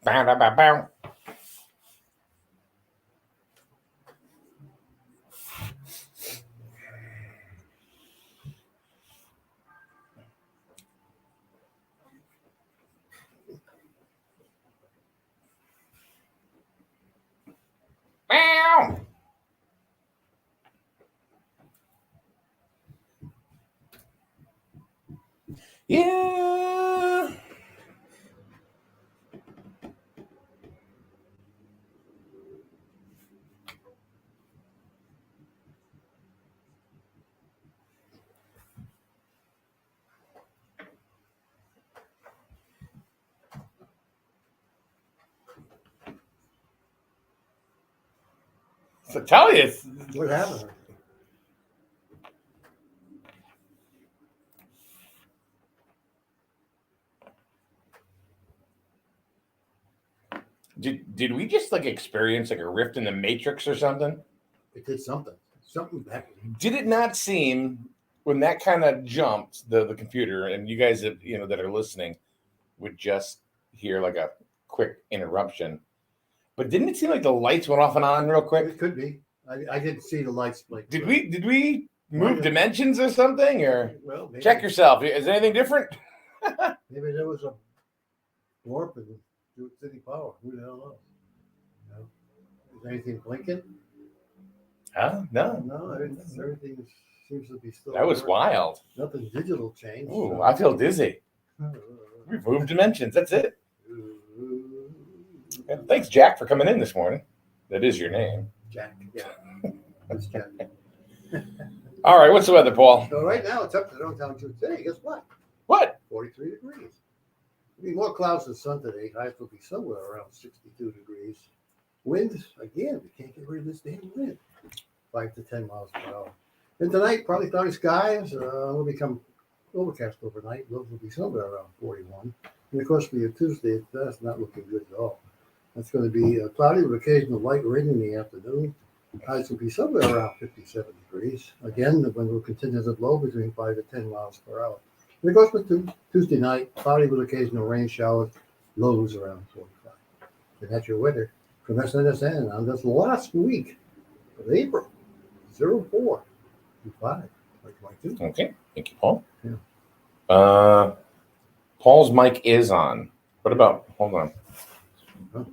Bow, bow, bow, bow. Meow. Yeah. So tell you, What happened? did we just like experience like a rift in the matrix or something? It did something. Something happened. Did it not seem when that kind of jumped the computer, and you guys that that are listening would just hear like a quick interruption, but didn't it seem like the lights went off and on real quick? It could be. I didn't see the lights blink. Did we move dimensions or something? Or Well, maybe, check yourself. Is anything different? maybe there was a warp in city power. Who the hell knows? Is anything blinking? Huh? No. No, everything seems to be still. That was there. wild. Nothing digital changed. Ooh, I feel dizzy. We've moved dimensions. That's it. And thanks, Jack, for coming in this morning. That is your name. Jack. Yeah. It's Jack. All right. What's the weather, Paul? So right now it's up to downtown today. Guess what? What? 43 degrees. There'll be more clouds than sun today. Highs will be somewhere around 62 degrees. Wind, again, we can't get rid of this damn wind. 5 to 10 miles per hour. And tonight, partly cloudy skies will become overcast overnight. Lows will be somewhere around 41. And of course, for your Tuesday, that's not looking good at all. That's going to be cloudy with occasional light rain in the afternoon. Highs will be somewhere around 57 degrees. Again, the wind will continue to blow between 5 to 10 miles per hour. And of course, for Tuesday night, cloudy with occasional rain showers, lows around 45. And that's your weather from SNSN on this last week of April, 04 to 5, 2022. Okay. Thank you, Paul. Yeah. Paul's mic is on. What about? Hold on. Huh?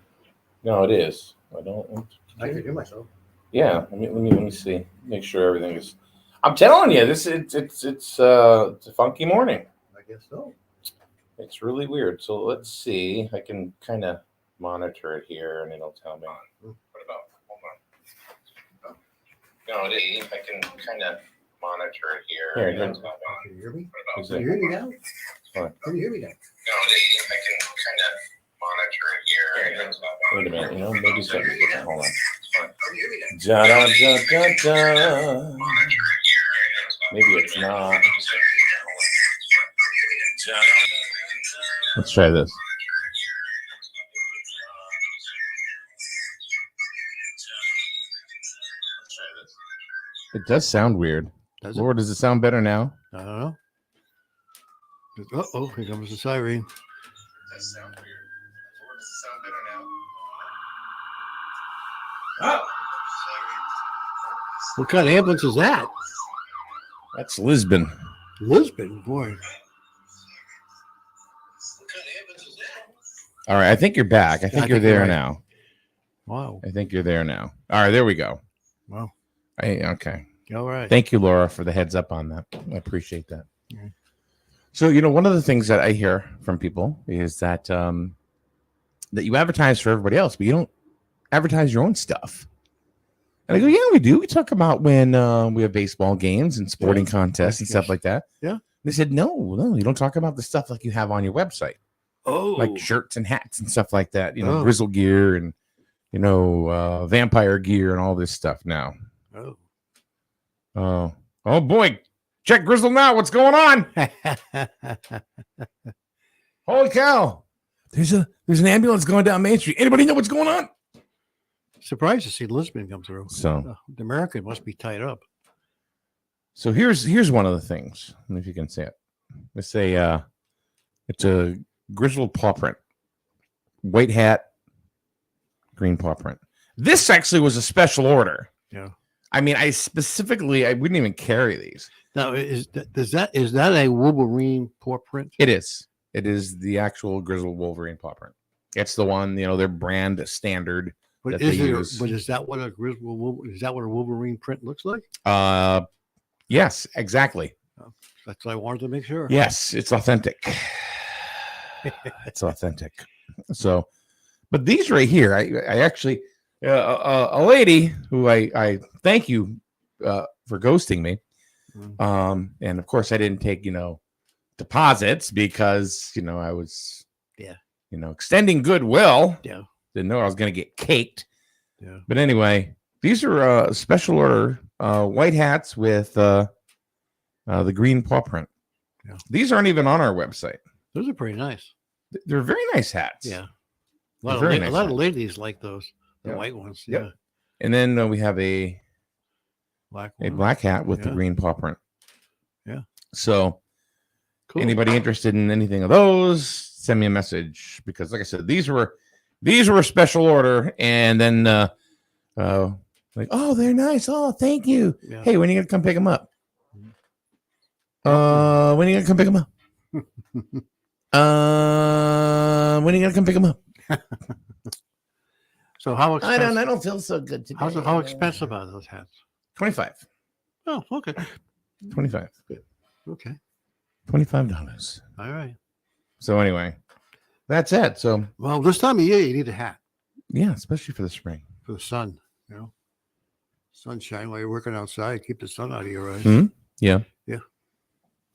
No, it is. I don't. I can hear myself. Yeah. Let me see. Make sure everything is. I'm telling you, it's a funky morning. I guess so. It's really weird. So let's see. I can kind of monitor it here, and it'll tell me. What about? Hold on. No, it is. I can kind of monitor it here. Can you hear me? Can you hear me now? What? Can you hear me now? No, I can kind of monitor it here. Wait a minute. Maybe something different. Hold on. Can you hear me now? Da, da, da, da. Maybe it's not. Let's try this. It does sound weird. Does it? Lord, does it sound better now? I don't know. Uh-oh, here comes the siren. It does sound weird. Lord, does it sound better now? Oh! What kind of ambulance is that? That's Lisbon. Lisbon, boy. All right, I think you're back. I think you're there now. Wow. I think you're there now. All right, there we go. Wow. Okay. All right. Thank you, Laura, for the heads up on that. I appreciate that. Yeah. So, one of the things that I hear from people is that that you advertise for everybody else, but you don't advertise your own stuff. And I go, yeah, we do. We talk about when we have baseball games and sporting contests and stuff like that. Yeah. They said, no, you don't talk about the stuff like you have on your website. Oh. Like shirts and hats and stuff like that. Grizzle gear and, vampire gear and all this stuff now. Oh. Oh boy. Check Grizzle now. What's going on? Holy cow. There's an ambulance going down Main Street. Anybody know what's going on? Surprised to see Lisbon come through. So the American must be tied up. So here's one of the things. I don't know if you can say it. Let's say it's a grizzled paw print, white hat, green paw print. This actually was a special order. Yeah. I mean, I wouldn't even carry these. Now, is that a Wolverine paw print? It is. It is the actual grizzled Wolverine paw print. It's the one, their brand standard. But that is they it? use. But is that what a is that what a Wolverine print looks like? Yes, exactly. That's what I wanted to make sure. Yes, it's authentic. It's authentic. So, but these right here, I actually, a lady who I thank you for ghosting me. And of course I didn't take, deposits because, I was, extending goodwill. Yeah. Didn't know I was going to get caked. Yeah. But anyway, these are special order white hats with the green paw print. Yeah. These aren't even on our website. Those are pretty nice. They're very nice hats. Yeah. A They're lot, very of, nice a lot of hats. ladies like those, the Yeah. white ones. Yep. Yeah. And then we have a Black a one. black hat with the Yeah. green paw print. Yeah. So Cool. anybody interested in anything of those, send me a message because, like I said, these were a special order, and then like, oh, they're nice. Oh, thank you. Yeah. Hey, when are you gonna come pick them up? When are you gonna come pick them up? When are you gonna come pick them up? So how expensive? I don't feel so good today. How expensive are those hats? 25. Oh, okay. 25. Okay. $25. All right. So anyway, that's it. So Well, this time of year, you need a hat yeah, especially for the spring. for the sun. Sunshine while you're working outside. Keep the sun out of your eyes. Hmm? Yeah. Yeah.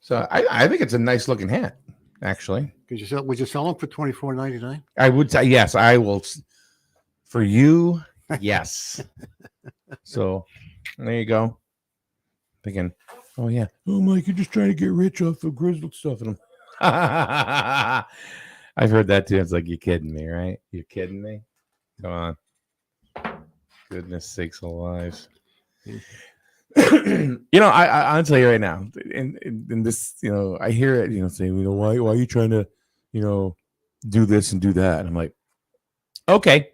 So I think it's a nice looking hat, actually. Would you sell them for $24.99? I would say yes, I will. For you, yes. So there you go. Thinking, oh yeah, oh Mike, you're just trying to get rich off of grizzled stuff. And I've heard that too. It's like, you kidding me, right? You kidding me? Come on. Goodness sakes alive. I'll tell you right now, in this, I hear it, saying, why are you trying to, do this and do that? And I'm like, okay.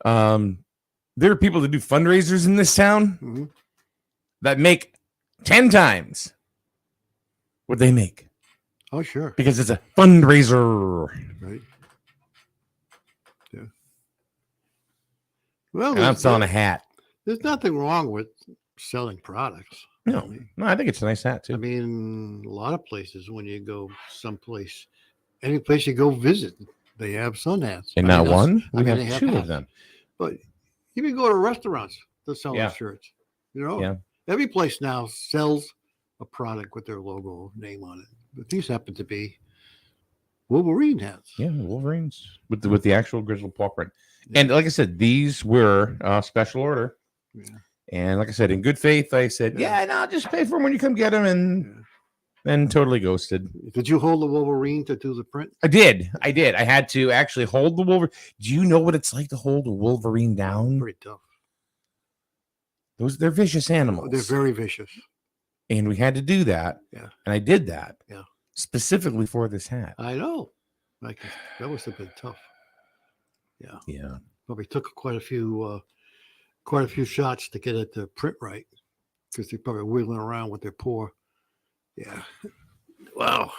There are people that do fundraisers in this town that make 10 times what they make Oh, sure. because it's a fundraiser. Right. Yeah. Well, And I'm selling a hat. there's nothing wrong with selling products. No, I think it's a nice hat too. I mean, a lot of places when you go someplace, any place you go visit, they have sun hats. And I not mean, one, we they have two of hats. them. But you can go to restaurants that sell Yeah. shirts. You Yeah. Every place now sells a product with their logo name on it. But these happen to be Wolverine hats. Yeah, Wolverines with the actual grizzled paw print. And like I said, these were special order. Yeah. And like I said, in good faith, I said, yeah, no, just pay for them when you come get them, and then totally ghosted. Did you hold the Wolverine to do the print? I did. I had to actually hold the Wolverine. Do you know what it's like to hold a Wolverine down? Pretty tough. They're vicious animals. They're very vicious. And we had to do that. Yeah. And I did that. Yeah. Specifically for this hat. I know. That must have been tough. Yeah. Yeah. Probably took quite a few shots to get it to print right, because they're probably wiggling around with their paw. Yeah. Wow.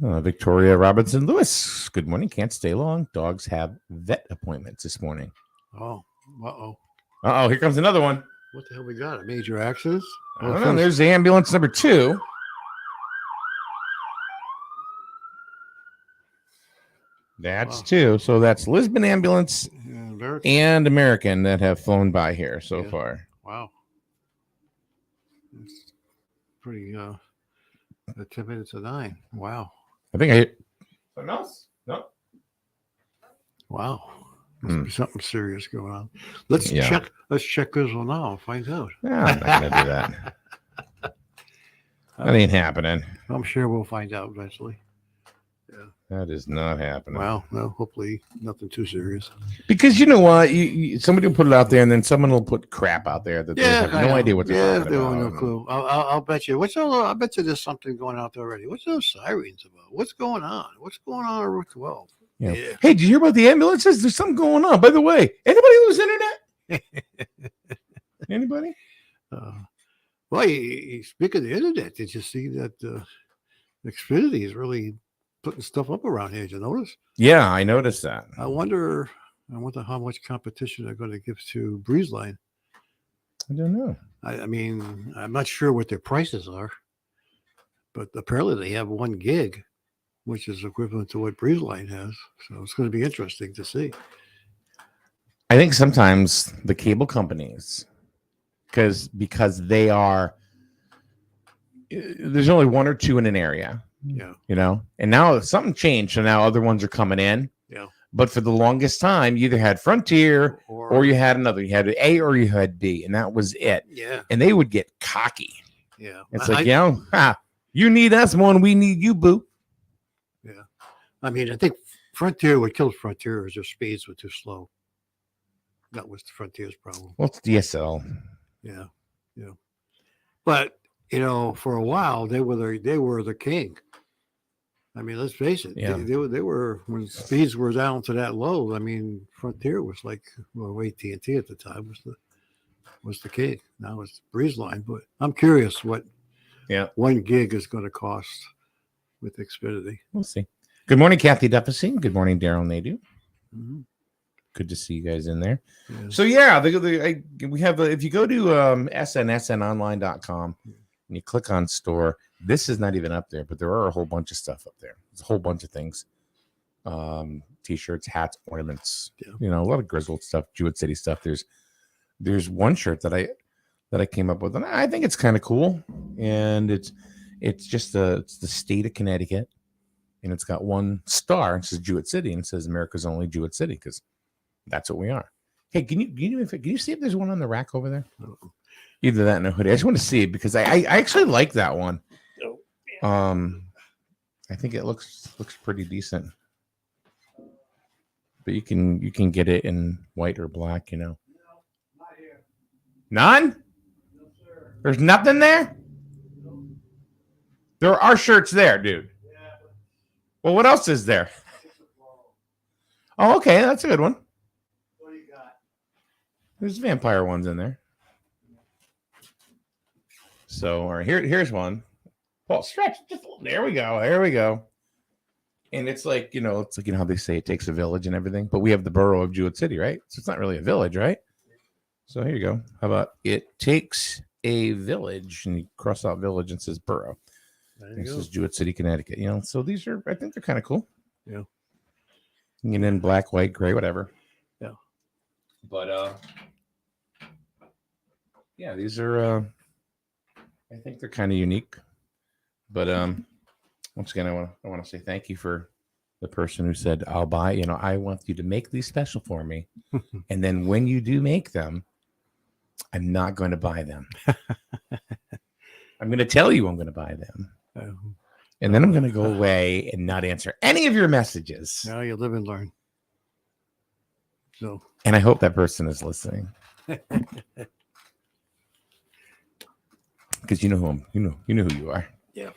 Victoria Robinson Lewis. Good morning. Can't stay long. Dogs have vet appointments this morning. Oh. Uh-oh. Uh-oh, here comes another one. What the hell we got? A major accident? I don't know. There's the ambulance number 2. That's Wow. 2. So that's Lisbon Ambulance American. and American that have flown by here so Yeah. far. Wow. It's pretty 10 minutes to 9. Wow. I think I hit something else. No. Wow. Must be something serious going on. Let's Yeah. check. Let's check Grizzle now and find out. No, I'm not gonna do that. That ain't happening. I'm sure we'll find out eventually. That is not happening. Well, no, hopefully nothing too serious. Because you know what, somebody will put it out there, and then someone will put crap out there that they have I no know. idea what they're talking they about. have no clue. I'll bet you. I bet you there's something going out there already. What's those sirens about? What's going on? What's going on Route 12? Yeah. Yeah. Hey, did you hear about the ambulances? There's something going on. By the way, anybody lose internet? Anybody? Well, speak of the internet, did you see that Xfinity is really putting stuff up around here? Did you notice? Yeah, I noticed that. I wonder how much competition they're going to give to BreezeLine. I don't know. I mean, I'm not sure what their prices are, but apparently they have 1 gig, which is equivalent to what BreezeLine has. So it's going to be interesting to see. I think sometimes the cable companies, because they are, there's only 1 or 2 in an area. Yeah. You know, and now something changed, so now other ones are coming in. Yeah. But for the longest time, you either had Frontier or you had another. You had A or you had B, and that was it. Yeah. And they would get cocky. Yeah. It's like, you need us more than we need you, boo. Yeah. I mean, I think Frontier, what killed Frontier is their speeds were too slow. That was the Frontier's problem. Well, it's DSL. Yeah. Yeah. But, you know, for a while they were the king. I mean, let's face it. Yeah. They were when speeds were down to that low. I mean, Frontier was like, well, AT&T at the time was the king. Now it's BreezeLine. But I'm curious what 1 gig is going to cost with Xfinity. We'll see. Good morning, Kathy Duffy. Good morning, Daryl Nadu. Mm-hmm. Good to see you guys in there. Yeah. So yeah, we have if you go to snsnonline.com and you click on store, this is not even up there, but there are a whole bunch of stuff up there. There's a whole bunch of things. T-shirts, hats, ornaments, you know, a lot of Grizzled stuff, Jewett City stuff. There's one shirt that I came up with, and I think it's kind of cool. And it's the state of Connecticut, and it's got 1 star. It says Jewett City, and it says America's only Jewett City, because that's what we are. Hey, can you see if there's one on the rack over there? Either that and a hoodie. I just want to see it because I actually like that one. I think it looks pretty decent. But you can get it in white or black, you know. No, not here. None? No, sir. There's nothing there? No. There are shirts there, dude. Yeah, but Well, what else is there? it's a flow. Oh, okay, that's a good one. What do you got? There's vampire ones in there. So, all right, here's one. Well, stretch. There we go. And it's like, you know, how they say it takes a village and everything, but we have the borough of Jewett City, right? So it's not really a village, right? So here you go. How about it takes a village, and you cross out village and says borough. This is Jewett City, Connecticut. You know, so these are, I think they're kind of cool. Yeah. And then black, white, gray, whatever. Yeah. But yeah, these are I think they're kind of unique. But once again, I want to say thank you for the person who said, I'll buy, you know, I want you to make these special for me. And then when you do make them, I'm not going to buy them. I'm going to tell you I'm going to buy them. And then I'm going to go away and not answer any of your messages. Now you live and learn. So, And I hope that person is listening. Because you know who you know who you are. Yeah.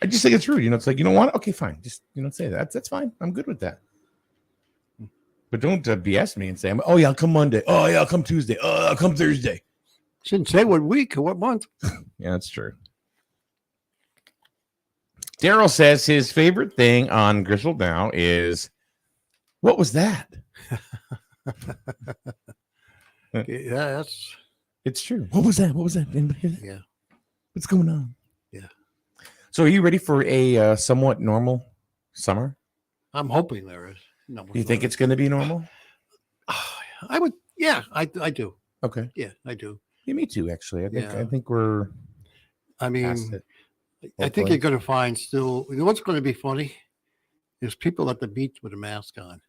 I just think it's rude. You know, it's like, you don't want it? Okay, fine. Just, you know, say that. That's fine. I'm good with that. But don't BS me and say, oh, yeah, I'll come Monday. Oh, yeah, I'll come Tuesday. Oh, I'll come Thursday. Shouldn't say what week or what month. Yeah, that's true. Daryl says his favorite thing on Grizzled Now is, what was that? Yeah, It's true. What was that? What was that? Anybody hear that? Yeah. What's going on? Yeah. So are you ready for a somewhat normal summer? I'm hoping there is. No, You think it's going to be normal? I would. Yeah, I do. Okay. Yeah, I do. Yeah, me too, actually. Yeah. I think we're I past mean, it. I think you're going to find still. You know what's going to be funny is people at the beach with a mask on,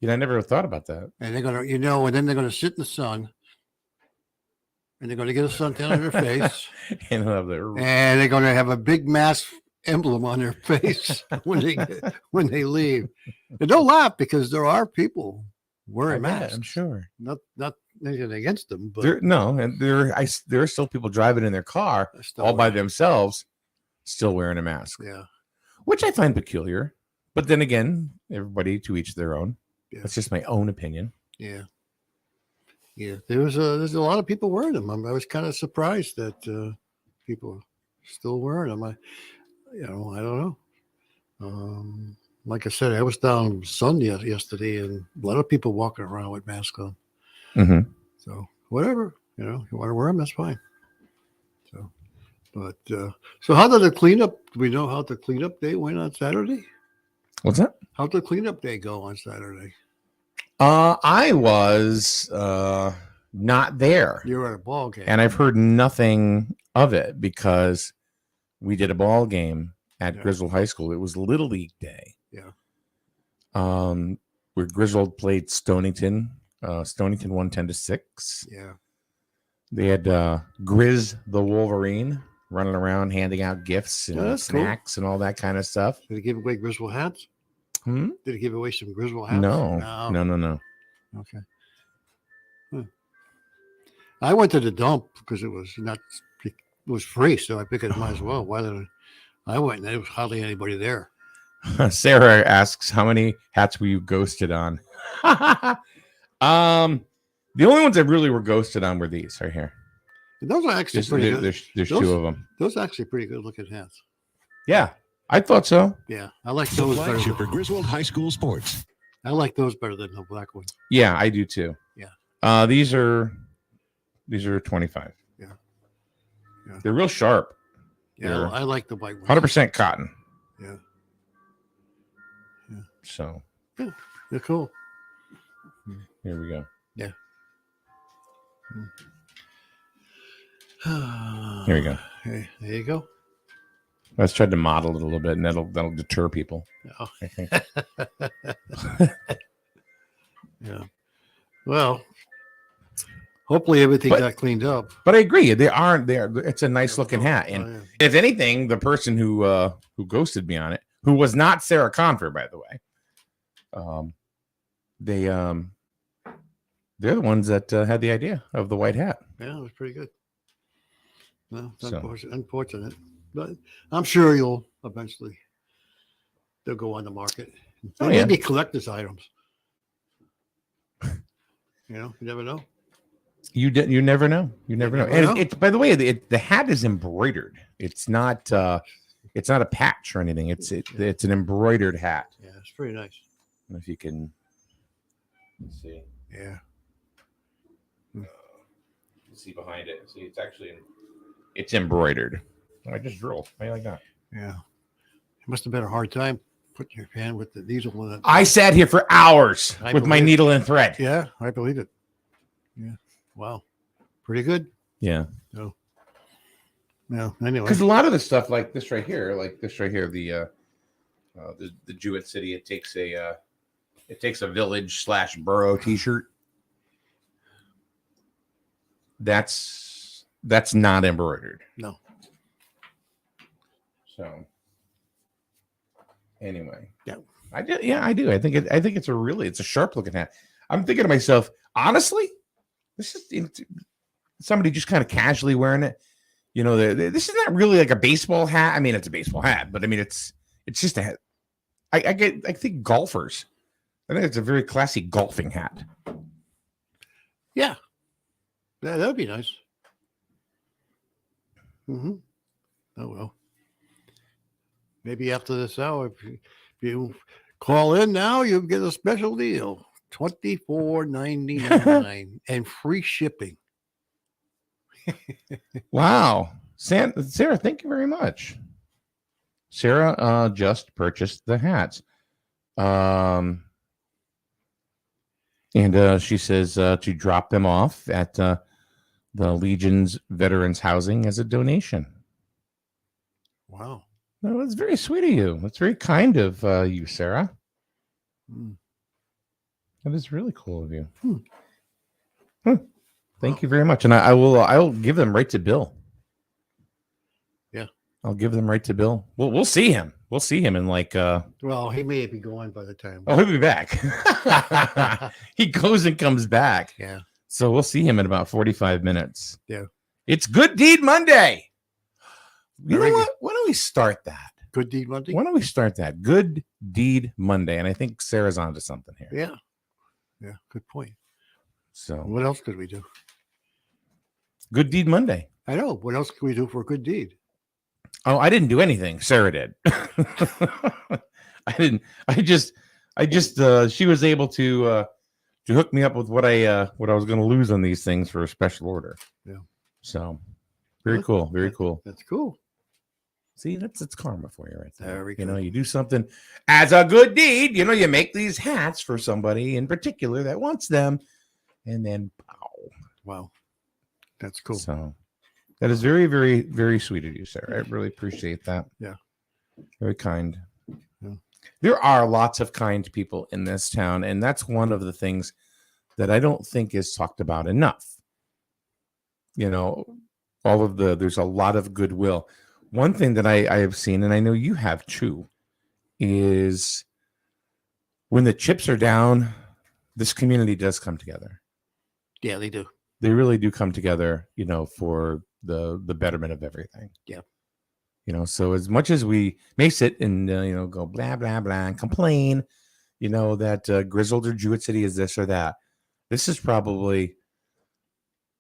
You know, I never thought about that. and they're going to, and then they're going to sit in the sun, and they're going to get a suntan on their face, And I love that. and they're going to have a big mask emblem on their face when they leave. And don't laugh because there are people wearing masks. I'm sure. Not anything against them, but And there are still people driving in their car still all by wearing- themselves, still wearing a mask, Yeah. which I find peculiar. But then again, everybody to each their own. Yeah. That's just my own opinion. Yeah. Yeah. There's a lot of people wearing them. I was kind of surprised that people still wearing them. I don't know. Like I said, I was down Sunday yesterday, and a lot of people walking around with masks on. Mm-hmm. So whatever, you want to wear them, that's fine. So, but so how did the cleanup? Do we know how the cleanup day went on Saturday? What's that? How'd the cleanup day go on Saturday? I was not there, You were at a ball game, and I've heard nothing of it because we did a ball game at Yeah. Griswold High School. It was Little League Day. Yeah. Where Griswold played Stonington. Stonington won 10-6. yeah. They had Grizz the Wolverine running around handing out gifts and Oh, that's cool. snacks and all that kind of stuff. Did he give away Griswold hats? Hmm? Did he give away some Griswold hats? No. Okay. I went to the dump because it was free, so I figured I might as well. I went and there was hardly anybody there. Sarah asks, how many hats were you ghosted on? The only ones that really were ghosted on were these right here. And those are actually pretty good. There's Those- two of them. Those are actually pretty good looking hats. Yeah, I thought so. Yeah, I like The those better. flagship for Griswold High School sports. I like those better than the black ones. Yeah, I do too. Yeah. These are 25. Yeah. Yeah. They're real sharp. Yeah, Yeah. I like the white ones. 100% cotton. Yeah. Yeah. So They're cool. here we go. Here we go. Hey, there you go. Let's try to model it a little bit, and that'll deter people. Oh, I think. yeah. Well, hopefully everything But- got cleaned up. But I agree, they aren't there. It's a nice looking hat, and Oh, yeah. if anything, the person who ghosted me on it, who was not Sarah Confer, by the way, they're the ones that had the idea of the white hat. Yeah, it was pretty good. Well, it's So- unfortunate, but I'm sure they'll go on the market. Oh, They may yeah. be collector's items. You never know. You never know. You never know. never And know. it's by the way, the hat is embroidered. It's not a patch or anything. It's an embroidered hat. Yeah, it's pretty nice. If you can see. Yeah. See behind it. See, it's embroidered. I just drilled. How you like that? Yeah. It must have been a hard time putting your hand with the needle in it. I sat here for hours I with my believe- needle and thread. Yeah, I believe it. Yeah. Wow. Pretty good. Yeah. No, anyway. Because a lot of the stuff like this right here, the Jewett City, it takes a village/borough T-shirt. That's not embroidered. No. So anyway, Yeah. I do. I think it's a sharp looking hat. I'm thinking to myself, honestly, this is somebody just kind of casually wearing it. This is not really like a baseball hat. I mean, it's a baseball hat, but I mean, it's just a hat. I think golfers. I think it's a very classy golfing hat. Yeah. Yeah, that would be nice. Mm-hmm. Oh, well. Maybe after this hour, if you call in now, you'll get a special deal. $24.99 and free shipping. Wow. Sarah, thank you very much. Sarah just purchased the hats. And she says to drop them off at the Legion's Veterans Housing as a donation. Wow. No, that's very sweet of you. That's very kind of you, Sarah. Mm. That is really cool of you. Hmm. Thank you very much. And I will give them right to Bill. I'll give them right to Bill. We'll see him. We'll see him in like Well, he may be gone by the time. oh, he'll be back. He goes and comes back. Yeah. So we'll see him in about 45 minutes. Yeah. It's Good Deed Monday. You Very know good. what? Why don't we start that? Good Deed Monday. Why don't we start that? Good Deed Monday. And I think Sarah's onto something here. Yeah. Yeah. Good point. So What else could we do? Good Deed Monday. I know. What else can we do for a good deed? Oh, I didn't do anything. Sarah did. I didn't. I just she was able to hook me up with what I was going to lose on these things for a special order. Yeah. So very cool. Very cool. That's cool. See, it's karma for you right there. Very You know, good. you do something as a good deed. You know, you make these hats for somebody in particular that wants them, and then pow. Wow. That's cool. So that is very, very, very sweet of you, Sarah. I really appreciate that. Yeah. Very kind. Yeah. There are lots of kind people in this town, and that's one of the things that I don't think is talked about enough. You know, there's a lot of goodwill. One thing that I have seen, and I know you have too, is when the chips are down, this community does come together. Yeah, they do. They really do come together, you know, for the betterment of everything. Yeah. You know, so as much as we may sit and you know, go blah blah blah and complain, you know, that Grizzled or Jewett City is this or that, this is probably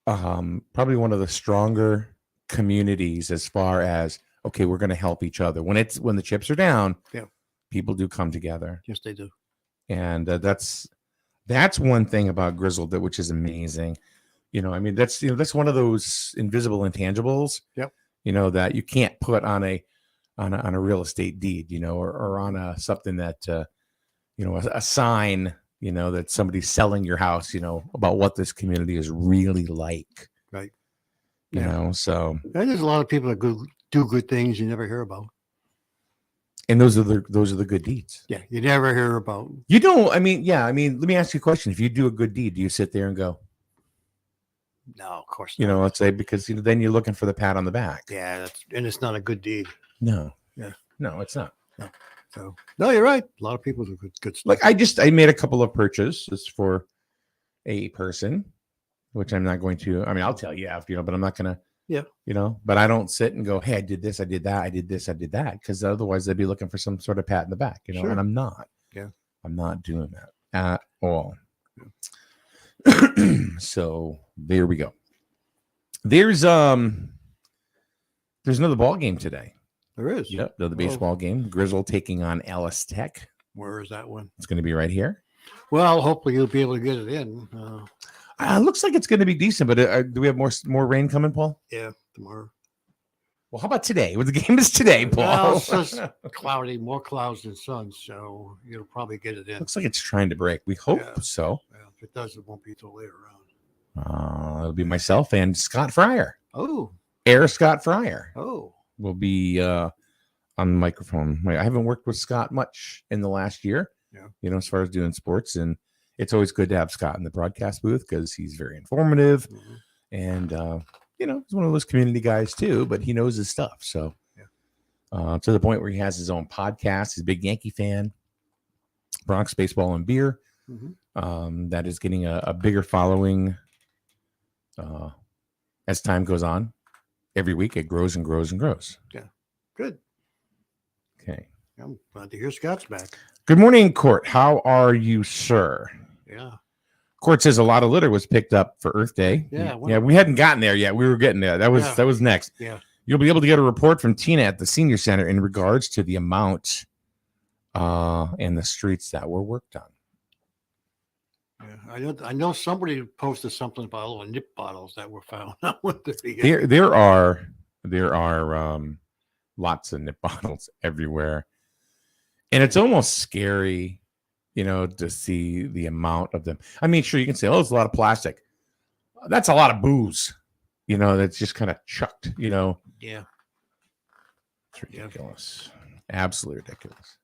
one of the stronger communities as far as, okay, we're going to help each other when the chips are down. Yeah. People do come together, Yes, they do. and that's one thing about Grizzled which is amazing. You know, I mean, that's one of those invisible intangibles. Yep. You know, that you can't put on a real estate deed, you know, or on a something that you know, a sign, you know, that somebody's selling your house, you know, about what this community is really like. Right. You Yeah. know, so And there's a lot of people that do good things you never hear about. and those are the good deeds. Yeah, you never hear about. You don't. I mean, yeah. I mean, let me ask you a question. If you do a good deed, do you sit there and go, No, of course you not. know, let's say, because you know, then you're looking for the pat on the back. Yeah, and it's not a good deed. No. Yeah. No, it's not. So no, you're right. A lot of people do good stuff. Like I made a couple of purchases for a person, which I'm not going to. I mean, I'll tell you after, you know, but I'm not gonna. Yeah. You know, but I don't sit and go, hey, I did this, I did that, I did this, I did that, because otherwise they'd be looking for some sort of pat in the back, you know, Sure. and I'm not. Yeah. I'm not doing that at all. So there we go. There's another ball game today. There is. Yep, the baseball game. Grizzle taking on Alice Tech. Where is that one? It's going to be right here. Well, hopefully you'll be able to get it in. Looks like it's going to be decent, but do we have more rain coming, Paul? Yeah, tomorrow. Well, how about today? Well, the game is today, Paul. Well, it's just cloudy, more clouds than sun, so you'll probably get it in. Looks like it's trying to break. We hope Yeah. so. Well, if it does, it won't be till later on. It'll be myself and Scott Fryer. Oh, Air Scott Fryer oh, will be on the microphone. I haven't worked with Scott much in the last year. Yeah. You know, as far as doing sports, and it's always good to have Scott in the broadcast booth because he's very informative, mhm. and you know, he's one of those community guys too. But he knows his stuff. So, to the point where he has his own podcast. He's a big Yankee fan. Bronx Baseball and Beer. Mhm. That is getting a bigger following as time goes on. Every week it grows and grows and grows. Good. Okay. I'm glad to hear Scott's back. Good morning, Court. How are you, sir? Yeah. Court says a lot of litter was picked up for Earth Day. Yeah, Yeah, we hadn't gotten there yet. We were getting there. That was next. Yeah. You'll be able to get a report from Tina at the senior center in regards to the amount and the streets that were worked on. Yeah. I know somebody posted something about all the nip bottles that were found. I wonder if he- There are lots of nip bottles everywhere, and it's almost scary, you know, to see the amount of them. I mean, sure, you can say, "Oh, it's a lot of plastic." That's a lot of booze, you know. That's just kind of chucked, you know. Yeah. It's ridiculous, absolutely ridiculous.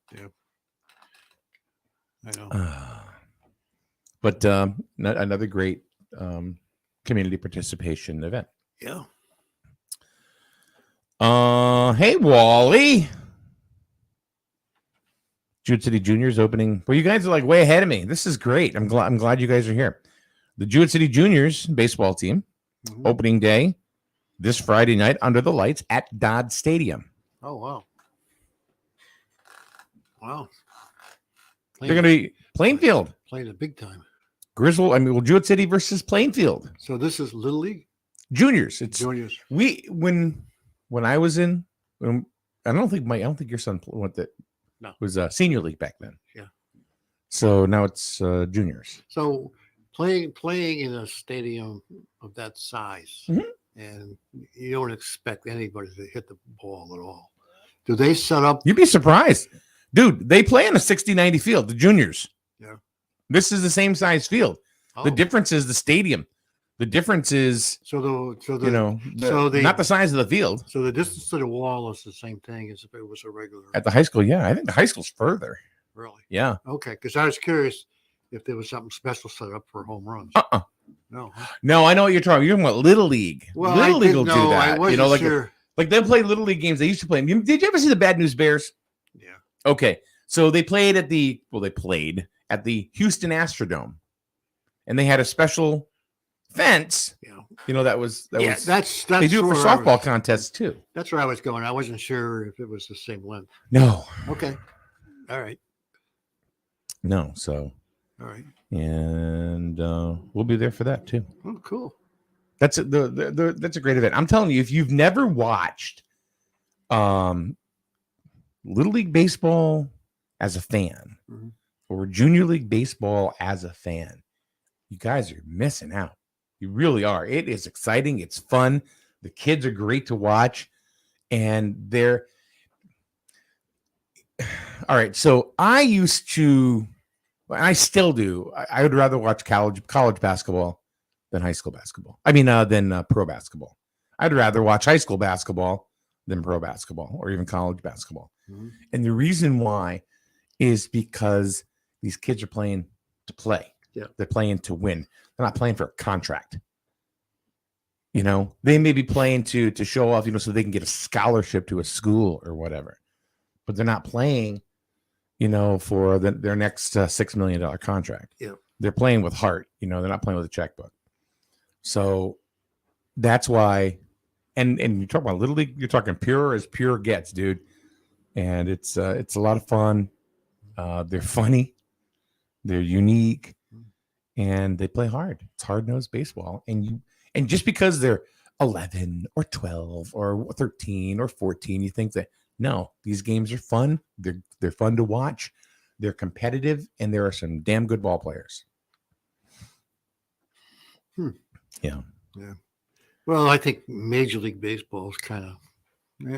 I know. But another great community participation event. Yeah. Hey, Wally. Jewett City Juniors opening. Well, you guys are like way ahead of me. This is great. I'm glad you guys are here. The Jewett City Juniors baseball team opening day this Friday night under the lights at Dodd Stadium. Oh, wow. Wow. They're going to be Plainfield. Playing a big time. Jewett City versus Plainfield. So this is Little League? Juniors. It's Juniors. when I was in, I don't think your son went that. No. Was senior league back then. Yeah. So now it's juniors. So playing in a stadium of that size, and you don't expect anybody to hit the ball at all. Do they set up? You'd be surprised. Dude, they play in a 60-90 field, the juniors. Yeah. This is the same size field. Oh. The difference is the stadium. The difference is, not the size of the field. So the distance to the wall is the same thing as if it was a regular. At the high school, yeah. I think the high school's further. Really? Yeah. Okay, because I was curious if there was something special set up for home runs. No. Huh? No, I know what you're talking. You're talking about Little League. Well, Little League will do I that. wasn't sure. Like they'll play Little League games. They used to play them. Did you ever see the Bad News Bears? Yeah. Okay. So they played at the Houston Astrodome. And they had a special fence. Yeah. That was that's they do it for softball contests too. That's where I was going. I wasn't sure if it was the same length. No. Okay. All right. No. So. All right. And we'll be there for that too. Oh, cool. That's that's a great event. I'm telling you, if you've never watched Little League baseball as a fan or Junior League baseball as a fan, you guys are missing out. You really are. It is exciting. It's fun. The kids are great to watch. And they're all right. So I still do. I would rather watch college basketball than high school basketball. Than pro basketball. I'd rather watch high school basketball than pro basketball or even college basketball. And the reason why is because these kids are playing to play. Yeah. They're playing to win. They're not playing for a contract. They may be playing to show off, so they can get a scholarship to a school or whatever. But they're not playing, for their next $6 million contract. Yeah. They're playing with heart. They're not playing with a checkbook. So that's why, and you talk about Little League, you're talking pure as pure gets, dude. And it's a lot of fun. They're funny. They're unique. And they play hard. It's hard-nosed baseball. And just because they're 11 or 12 or 13 or 14, you think that, no, these games are fun. They're fun to watch. They're competitive, and there are some damn good ball players. Yeah. Yeah. Well, I think Major League Baseball is kind of,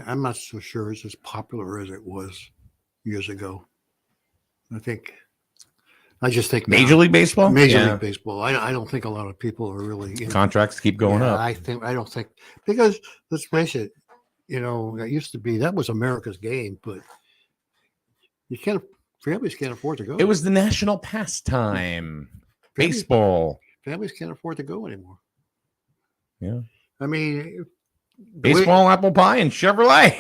I'm not so sure it's as popular as it was years ago. I just think Major League Baseball? Major League Baseball. I don't think a lot of people are really contracts keep going up. I don't think because let's face it, that was America's game, but families can't afford to go. It was the national pastime. Baseball. Families can't afford to go anymore. Yeah. Baseball, apple pie, and Chevrolet.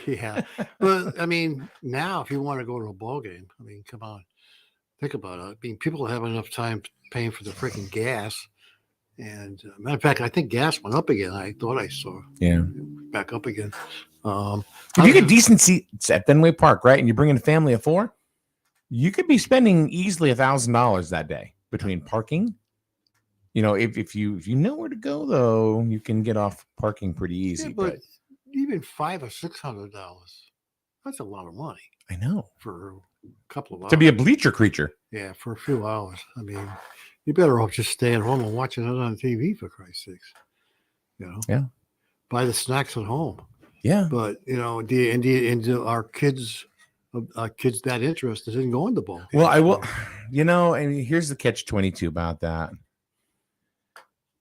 Yeah. But now if you want to go to a ball game, come on. Think about it. People have enough time paying for the freaking gas. And matter of fact, I think gas went up again. I thought I saw. Yeah. Back up again. If you get decent seats at Fenway Park, right, and you bring in a family of 4, you could be spending easily $1,000 that day between parking. If you know where to go, though, you can get off parking pretty easy. Yeah, but even $500 or $600, that's a lot of money. I know. For a couple of hours. To be a bleacher creature. Yeah, for a few hours. You better off just staying home and watching it on TV, for Christ's sakes. Yeah. Buy the snacks at home. Yeah. But, our kids that interested in going to ball games? Well, I will, and here's the catch-22 about that.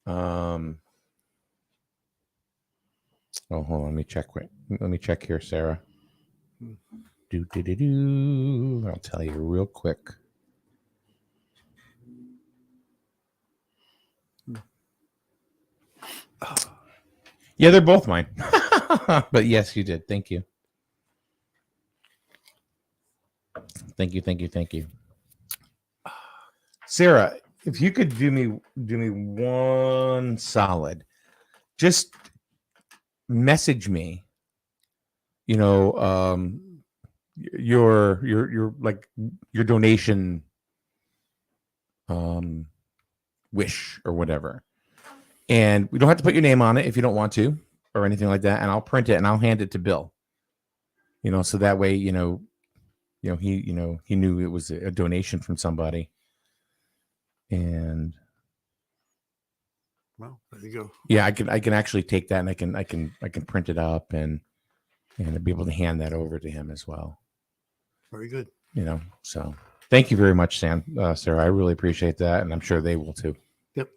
Oh, hold on. Let me check here, Sarah. I'll tell you real quick. Yeah, they're both mine. But yes, you did. Thank you. Thank you. Thank you. Thank you. Sarah, if you could do me one solid, just message me, your like your donation wish or whatever. And we don't have to put your name on it if you don't want to or anything like that. And I'll print it and I'll hand it to Bill. So that way, he knew it was a donation from somebody. And well, there you go. Yeah, I can actually take that and I can print it up and be able to hand that over to him as well. Very good. So thank you very much, Sarah. I really appreciate that, and I'm sure they will too. Yep,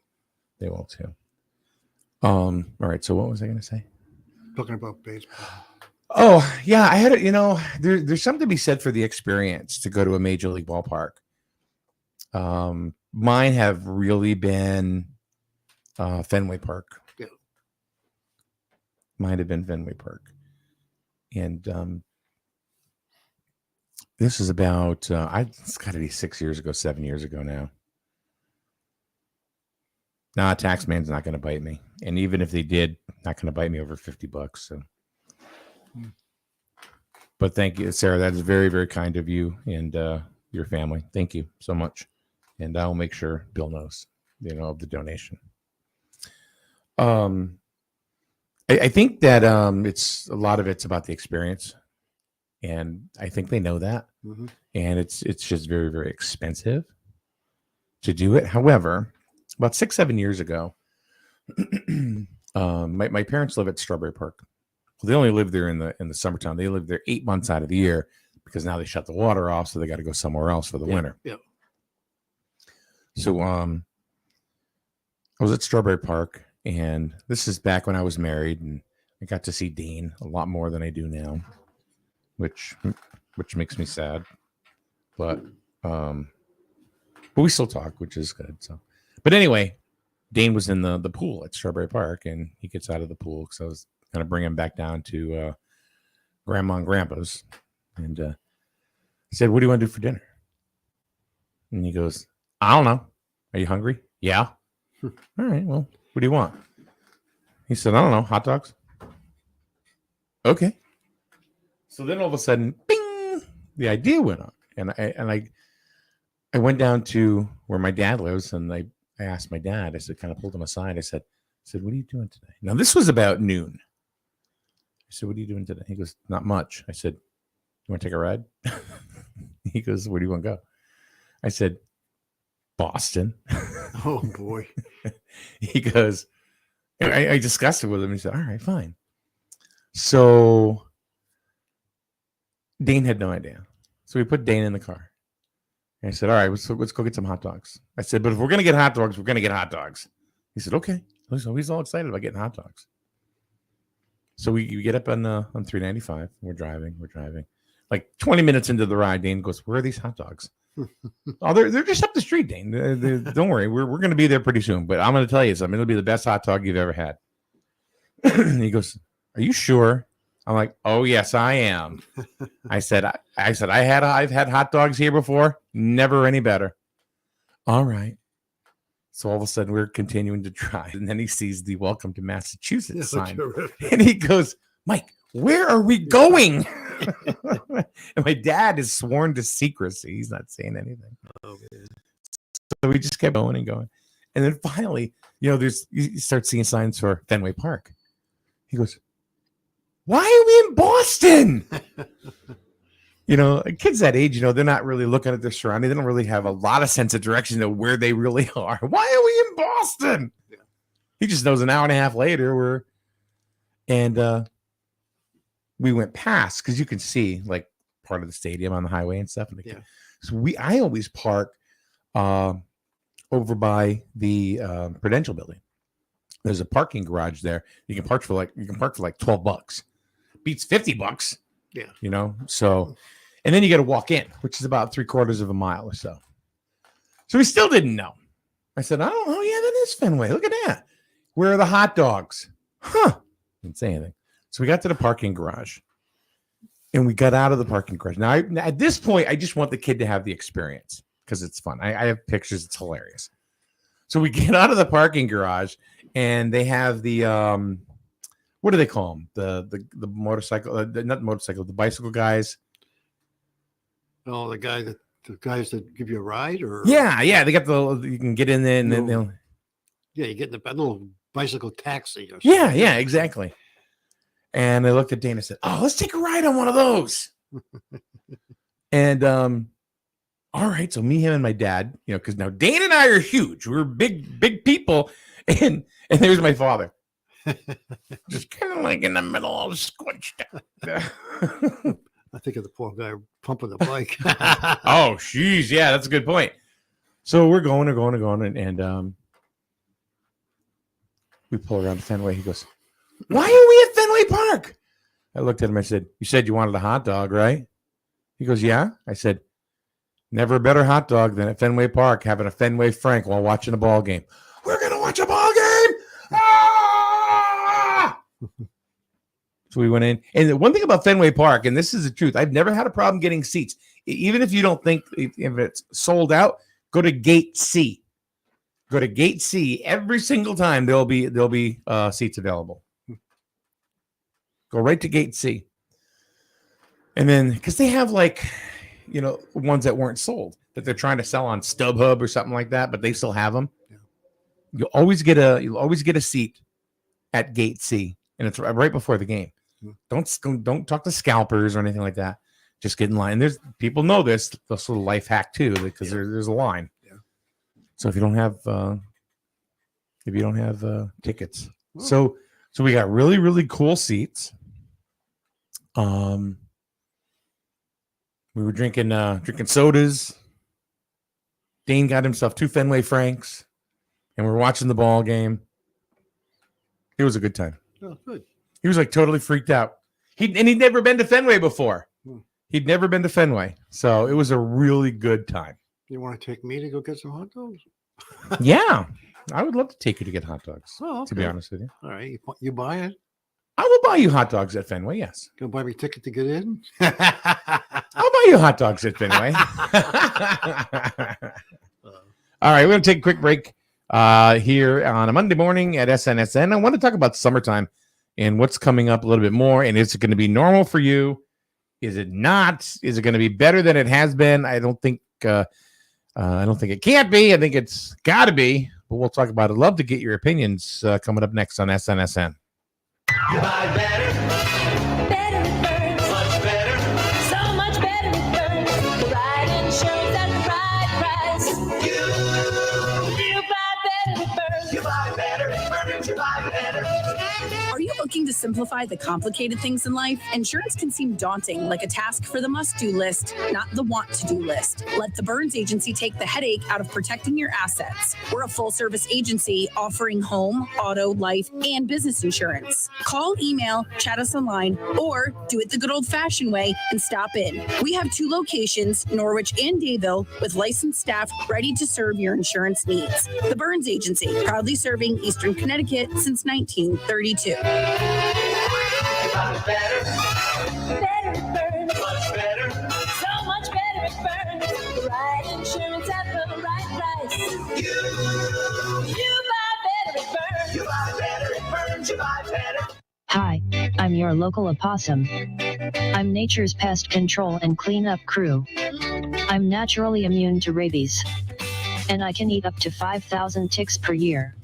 they will too. All right. So what was I going to say? Talking about baseball. Oh yeah, I had it. There's something to be said for the experience to go to a major league ballpark. Mine have really been Fenway Park. Yeah. Might have been Fenway Park. And this is about, it's got to be 6 years ago, 7 years ago now. Nah, Taxman's not going to bite me. And even if they did, not going to bite me over $50. So. But thank you, Sarah. That is very, very kind of you and your family. Thank you so much. And I'll make sure Bill knows, of the donation. I think that it's a lot of it's about the experience, and I think they know that. Mm-hmm. And it's just very, very expensive to do it. However, about 6-7 years ago, my parents live at Strawberry Park. Well, they only live there in the summertime. They live there 8 months out of the year because now they shut the water off, so they got to go somewhere else for the winter. Yeah. So I was at Strawberry Park, and this is back when I was married, and I got to see Dean a lot more than I do now, which makes me sad. But we still talk, which is good. So, but anyway, Dane was in the pool at Strawberry Park, and he gets out of the pool because I was going to bring him back down to Grandma and Grandpa's, and he said, "What do you want to do for dinner?" And he goes, "I don't know. Are you hungry?" "Yeah." "All right. Well, what do you want?" He said, "I don't know. Hot dogs." Okay. So then all of a sudden, bing, the idea went on, and I went down to where my dad lives, and I asked my dad. I said, kind of pulled him aside. I said, "What are you doing today?" Now this was about noon. I said, "What are you doing today?" He goes, "Not much." I said, "You want to take a ride?" He goes, "Where do you want to go?" I said, "Boston." Oh boy. He goes, I discussed it with him. He said, "All right, fine." So Dane had no idea. So we put Dane in the car. And I said, "All right, let's go get some hot dogs." I said, "But if we're going to get hot dogs, we're going to get hot dogs." He said, "Okay." So he's all excited about getting hot dogs. So we get up on 395. We're driving. Like 20 minutes into the ride, Dane goes, "Where are these hot dogs?" "Oh, they're just up the street, Dane. Don't worry. We're going to be there pretty soon. But I'm going to tell you something. It'll be the best hot dog you've ever had." He goes, "Are you sure?" I'm like, "Oh yes, I am." I said, I've had hot dogs here before. Never any better. All right. So all of a sudden we're continuing to drive, and then he sees the "Welcome to Massachusetts" sign, and he goes, "Mike, where are we going?" And my dad is sworn to secrecy. He's not saying anything. Oh, man. So we just kept going and going. And then finally, you start seeing signs for Fenway Park. He goes, "Why are we in Boston?" Kids that age, they're not really looking at their surroundings. They don't really have a lot of sense of direction of where they really are. "Why are we in Boston?" Yeah. He just knows an hour and a half later we went past, because you can see like part of the stadium on the highway and stuff. Yeah. So I always park over by the Prudential building. There's a parking garage there. You can park for like $12. Beats $50. Yeah. So, and then you got to walk in, which is about 3/4 of a mile or so. So we still didn't know. I said, "Oh, yeah, that is Fenway. Look at that. Where are the hot dogs?" Huh. Didn't say anything. So we got to the parking garage, and we got out of the parking garage. Now, at this point, I just want the kid to have the experience because it's fun. I have pictures; it's hilarious. So we get out of the parking garage, and they have the what do they call them? The motorcycle, not motorcycle, the bicycle guys. Oh, the guys that give you a ride, or Yeah, they got you can get in there and then they'll. Yeah, you get in a little bicycle taxi or something. Yeah, exactly. And I looked at Dana and said, "Oh, let's take a ride on one of those." And all right, so me, him, and my dad, because now Dana and I are huge. We're big people, and there's my father, just kind of like in the middle, all squished. I think of the poor guy pumping the bike. Oh, jeez, yeah, that's a good point. So we're going, and we pull around Fenway. He goes, "Why are we at Fenway Park?" I looked at him. I said, "You said you wanted a hot dog, right?" He goes, "Yeah." I said, "Never a better hot dog than at Fenway Park having a Fenway Frank while watching a ball game." "We're gonna watch a ball game. Ah! So we went in, and the one thing about Fenway Park, and this is the truth, I've never had a problem getting seats. Even if you don't think if it's sold out, go to Gate C. Go to Gate C every single time. There'll be seats available. Go right to Gate C, and then because they have ones that weren't sold that they're trying to sell on StubHub or something like that, but they still have them. Yeah. You'll always get a seat at Gate C, and it's right before the game. Don't talk to scalpers or anything like that. Just get in line. And there's people know this little life hack too, because there's a line. Yeah. So if you don't have tickets, so we got really, really cool seats. We were drinking sodas. Dane got himself 2 Fenway Franks, and we were watching the ball game. It was a good time. Oh, good. He was totally freaked out. He'd never been to Fenway before. He'd never been to Fenway. So it was a really good time. You want to take me to go get some hot dogs? Yeah. I would love to take you to get hot dogs, okay. To be honest with you. All right. You buy it? I will buy you hot dogs at Fenway, yes. Gonna buy me a ticket to get in? I'll buy you hot dogs at Fenway. All right, we're going to take a quick break here on a Monday morning at SNSN. I want to talk about summertime and what's coming up a little bit more. And is it going to be normal for you? Is it not? Is it going to be better than it has been? I don't think it can't be. I think it's got to be. But we'll talk about it. Love to get your opinions coming up next on SNSN. You buy better. Better with Burns. Much better. So much better with Burns. The right insurance at the right price. You buy better with Burns. You buy better with Burns. You buy better. Are you looking to simplify the complicated things in life? Insurance can seem daunting, like a task for the must-do list, not the want-to-do list. Let the Burns Agency take the headache out of protecting your assets. We're a full-service agency offering home, auto, life, and business insurance. Call, email, chat us online, or do it the good old-fashioned way and stop in. We have 2 locations, Norwich and Dayville, with licensed staff ready to serve your insurance needs. The Burns Agency, proudly serving Eastern Connecticut since 1932. Better. Better with Burns. Much better. So much better with Burns. The right insurance at the right price. You buy better with Burns. You buy better with Burns. You buy better. Hi, I'm your local opossum. I'm nature's pest control and cleanup crew. I'm naturally immune to rabies. And I can eat up to 5,000 ticks per year.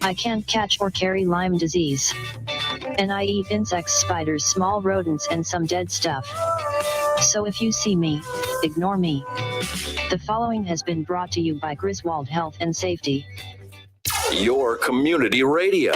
I can't catch or carry Lyme disease. And I eat insects, spiders, small rodents, and some dead stuff. So if you see me, ignore me. The following has been brought to you by Griswold Health and Safety. Your community radio.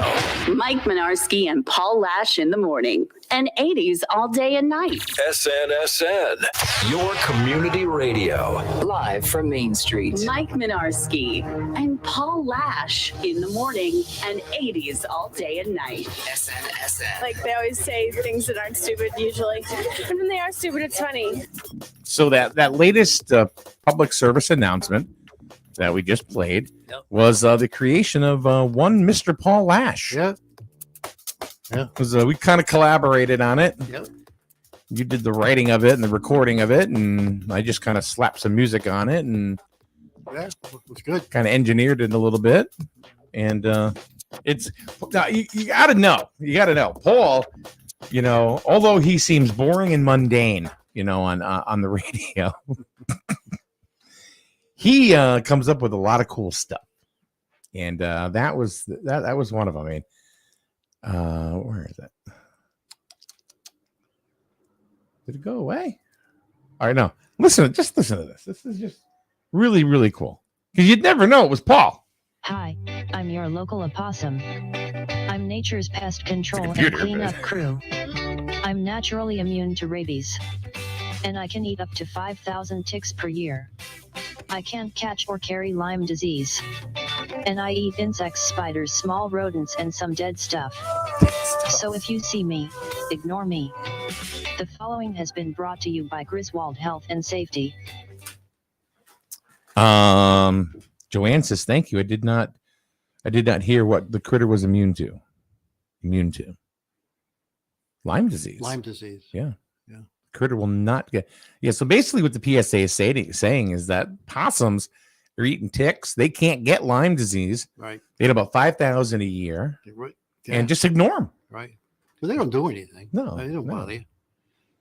Mike Minarski and Paul Lash in the morning, and 80s all day and night. SNSN, your community radio. Live from Main Street. Mike Minarski and Paul Lash in the morning, and 80s all day and night. SNSN. Like they always say things that aren't stupid usually. And when they are stupid, it's funny. So that latest public service announcement that we just played was the creation of one Mr. Paul Lash. Yeah. Yeah. Because we kind of collaborated on it. Yep. You did the writing of it and the recording of it, and I just kind of slapped some music on it and Yeah, it's good. kind of engineered it a little bit. And it's now, you got to know. You got to know. Paul, although he seems boring and mundane, on the radio, he comes up with a lot of cool stuff. And that was one of them. I mean, where is it? Did it go away? All right, no. Just listen to this. This is just really, really cool. Because you'd never know it was Paul. Hi, I'm your local opossum. I'm nature's pest control and computer, cleanup crew. I'm naturally immune to rabies. And I can eat up to 5,000 ticks per year. I can't catch or carry Lyme disease. And I eat insects, spiders, small rodents, and some dead stuff. So if you see me, ignore me. The following has been brought to you by Griswold Health and Safety. Joanne says, thank you. I did not hear what the critter was immune to. Lyme disease. Lyme disease. Yeah. Yeah. Critter will not get. Yeah. So basically what the PSA is saying is that possums are eating ticks. They can't get Lyme disease. Right. They get about 5,000 a year. Right. And just ignore them. Right. Because they don't do anything. No, They don't no. bother you.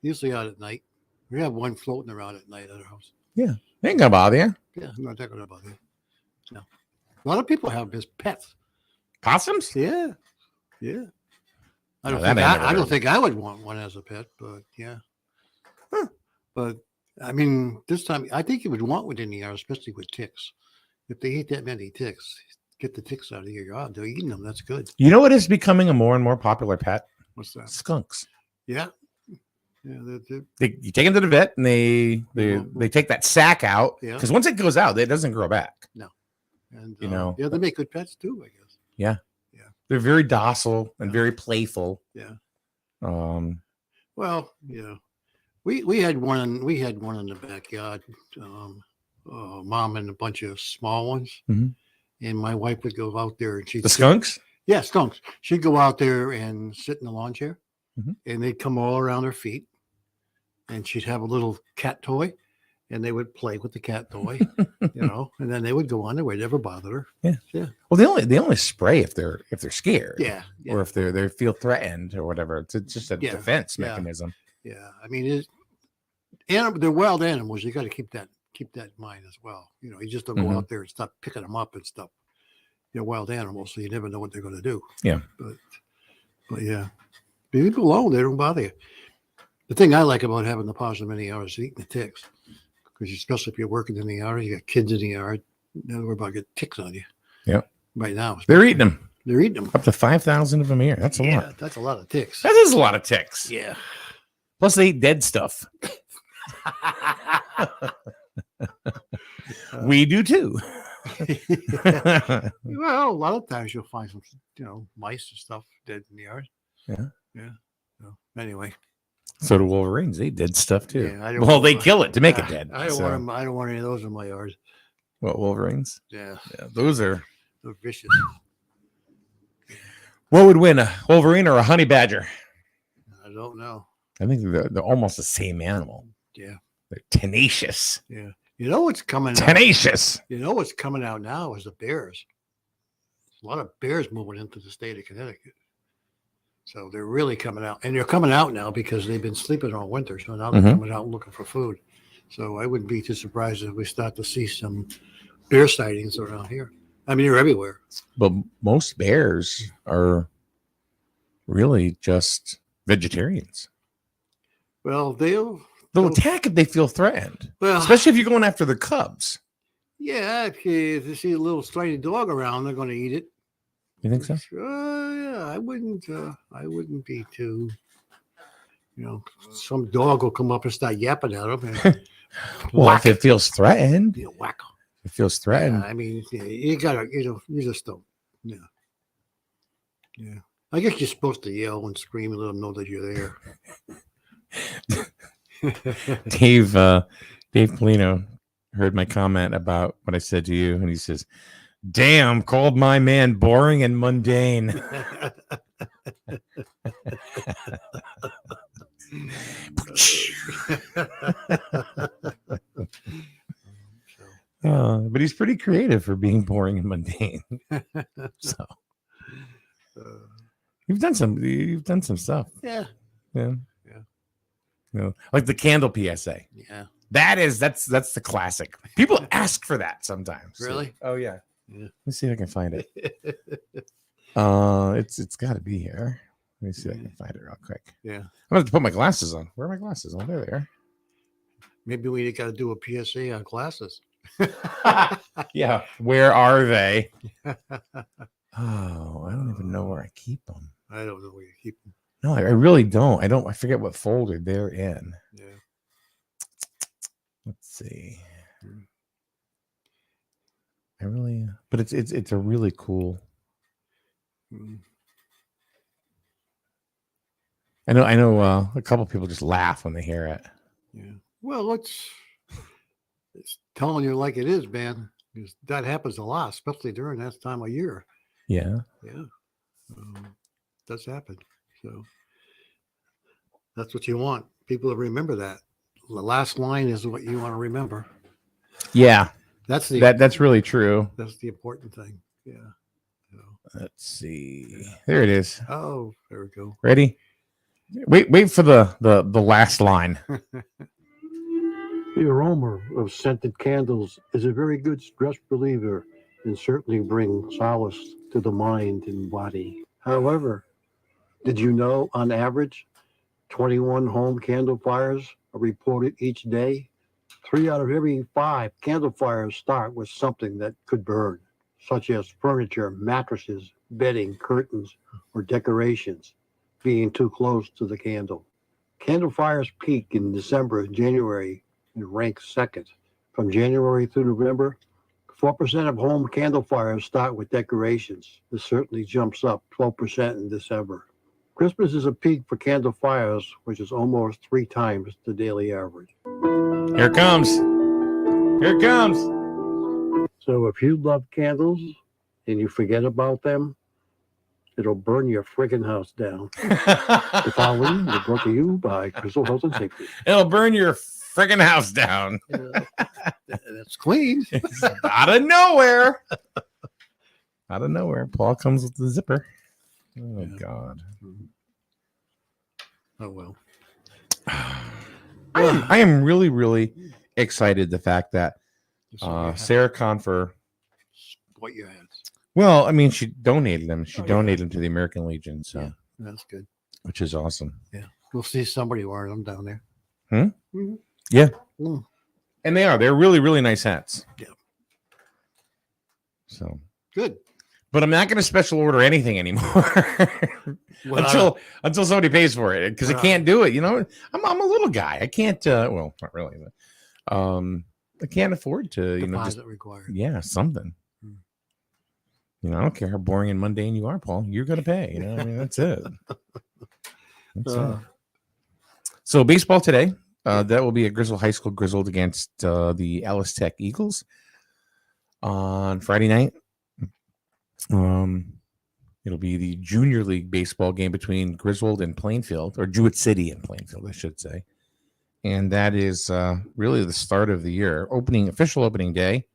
Usually out at night. We have one floating around at night at our house. Yeah. They ain't gonna bother you. Yeah, I'm not talking about it. No. A lot of people have as pets. Possums? Yeah. Yeah. I don't, No, that think, I never I don't heard. think I would want one as a pet, but yeah. But I mean, this time I think you would want one in the yard, especially with ticks. If they eat that many ticks, get the ticks out of your yard. They're eating them. That's good. You know what is becoming a more and more popular pet? What's that? Skunks. Yeah. Yeah. You take them to the vet and they take that sack out Yeah. because once it goes out, it doesn't grow back. No. And Yeah, they make good pets too, I guess. Yeah. Yeah. They're very docile and very playful. Yeah. Well, we had one in the backyard. Mom and a bunch of small ones. Mhm. And my wife would go out there and she'd the skunks? Yeah, skunks. She'd go out there and sit in the lawn chair, Mhm. and they'd come all around her feet, and she'd have a little cat toy, and they would play with the cat toy, and then they would go on their way. Never bothered her. Yeah. Yeah. Well, they only spray if they're scared. Yeah. Or if they feel threatened or whatever. It's just a Yeah, defense yeah. mechanism. Yeah. I mean, they're wild animals. You got to keep that in mind as well. You just don't go Mhm. out there and start picking them up and stuff. They're wild animals, so you never know what they're going to do. Yeah. But yeah, leave them alone. They don't bother you. The thing I like about having the possum in the yard is eating the ticks, because especially if you're working in the yard, you got kids in the yard, never worry about getting ticks on you. Yeah. Right now, They're eating them. They're eating them. Up to 5,000 of them a year. That's a lot. That's a lot of ticks. That is a lot of ticks. Yeah. Plus they eat dead stuff. We do too. Well, a lot of times you'll find some, mice and stuff dead in the yard. Yeah. Yeah. So anyway. So do wolverines. They eat dead stuff too. Yeah, I don't Well, they want- kill it to make it dead. I don't so- want them. I don't want any of those in my yard. What, wolverines? Yeah. Yeah, those are. They're vicious. What would win, a wolverine or a honey badger? I don't know. I think they're almost the same animal. Yeah. They're tenacious. Yeah. You know what's coming out? Tenacious. You know what's coming out now is the bears. There's a lot of bears moving into the state of Connecticut. So they're really coming out. And they're coming out now because they've been sleeping all winter. So now they're Mhm. coming out looking for food. So I wouldn't be too surprised if we start to see some bear sightings around here. I mean, they're everywhere. But most bears are really just vegetarians. Well, they'll attack if they feel threatened. Well, especially if you're going after the cubs. yeah, if they see a little stray dog around, they're going to eat it. You think so? Yeah, I wouldn't be too. Some dog will come up and start yapping at them. And Well, if it feels threatened, whack. it feels threatened. I mean, you gotta, you just don't. Yeah. Yeah. I guess you're supposed to yell and scream and let them know that you're there. Dave Polino heard my comment about what I said to you, and he says, "Damn, called my man boring and mundane." But he's pretty creative for being boring and mundane. So you've done some stuff. Yeah. Yeah. Yeah. You know, like the candle PSA. Yeah. That's the classic. People ask for that sometimes. Really? Oh yeah. Yeah. Let's see if I can find it. It's got to be here. Let me see if I can find it real quick. Yeah. I'm gonna have to put my glasses on. Where are my glasses? Oh, there they are. Maybe we got to do a PSA on glasses. Yeah. Where are they? Oh, I don't even know where I keep them. I don't know where you keep them. No, I really don't. I forget what folder they're in. Yeah. Let's see. But it's a really cool. I know. A couple people just laugh when they hear it. Yeah. Well, it's telling you like it is, man. Because that happens a lot, especially during that time of year. Yeah. Yeah. Does happen. So that's what you want. People to remember that. The last line is what you want to remember. Yeah. That's really true. That's the important thing. Yeah. So, let's see. There it is. Oh, there we go. Ready? Wait for the last line. The aroma of scented candles is a very good stress reliever and certainly brings solace to the mind and body. However, did you know on average 21 home candle fires are reported each day? 3 out of every 5 candle fires start with something that could burn, such as furniture, mattresses, bedding, curtains, or decorations being too close to the candle. Candle fires peak in December and January and rank second. From January through November, 4% of home candle fires start with decorations. This certainly jumps up 12% in December. Christmas is a peak for candle fires, which is almost 3 times the daily average. Here it comes. Here it comes. So if you love candles and you forget about them, it'll burn your friggin' house down. The following is brought to you by Crystal Health and Safety. It'll burn your friggin' house down. That's clean. Out of nowhere. Out of nowhere. Paul comes with the zipper. Oh, my God. Oh, well. I am really, really excited the fact that Sarah Confer. What you had. Well, I mean, she donated them. She donated them to the American Legion. So yeah, that's good. Which is awesome. Yeah. We'll see somebody wearing them down there. Mm-hmm. Yeah. Mm. And they are. They're really, really nice hats. Yeah. So good. But I'm not going to special order anything anymore until somebody pays for it, because I can't do it. You know, I'm a little guy. I can't. Well, not really. But, I can't afford to. Deposit required. Yeah, something. You know, I don't care how boring and mundane you are, Paul. You're going to pay. You know, I mean, that's it. That's it. So baseball today. That will be at Griswold High School. Griswold against the Alice Tech Eagles on Friday night. It'll be the junior league baseball game between Griswold and Plainfield, or Jewett City and Plainfield, I should say. And that is really the start of the year. Official opening day